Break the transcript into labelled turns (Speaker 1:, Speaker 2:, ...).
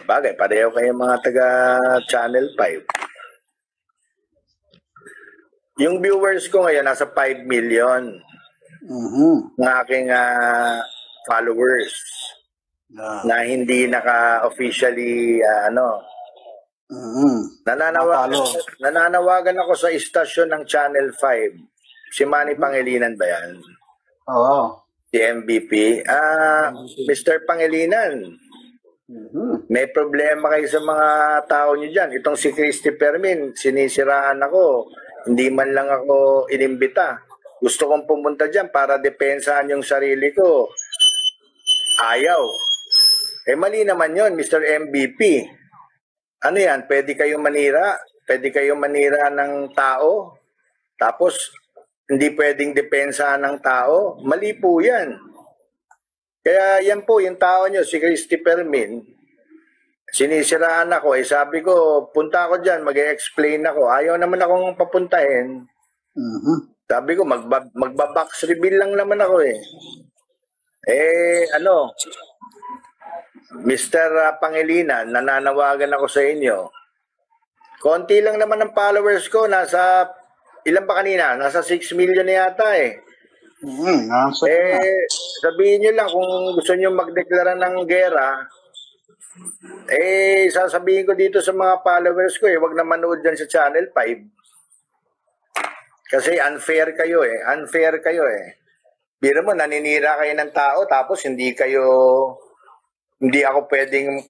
Speaker 1: Bagay, pareho kayo mga taga Channel 5. Yung viewers ko ngayon, nasa 5 million. Ng aking followers. Na hindi naka-officially, nananawagan ako sa istasyon ng Channel 5. Si Manny Pangilinan ba yan?
Speaker 2: Oo.
Speaker 1: Si MVP. Mr. Pangilinan, may problema kayo sa mga tao nyo dyan. Itong si Christy Fermin, sinisiraan ako. Hindi man lang ako inimbita. Gusto kong pumunta dyan para depensahan yung sarili ko. Ayaw. Mali naman yon, Mr. MVP. Ano yan? Pwede kayong manira? Pwede kayong manira ng tao? Tapos, hindi pwedeng depensahan ng tao? Mali po yan. Kaya yan po, yung tao nyo, si Christy Fermin, sinisiraan ako. Sabi ko, punta ako dyan, mag-explain ako. Ayaw naman akong papuntahin. Sabi ko, magbabox reveal lang naman ako Mr. Pangilinan, nananawagan ako sa inyo. Konti lang naman ang followers ko. Nasa, ilan ba kanina? Nasa 6 million na yata sabihin nyo lang kung gusto nyo magdeklara ng gera, sasabihin ko dito sa mga followers ko, wag na manood dyan sa Channel 5. Kasi unfair kayo Unfair kayo Biro mo, naninira kayo ng tao, tapos hindi ako pwedeng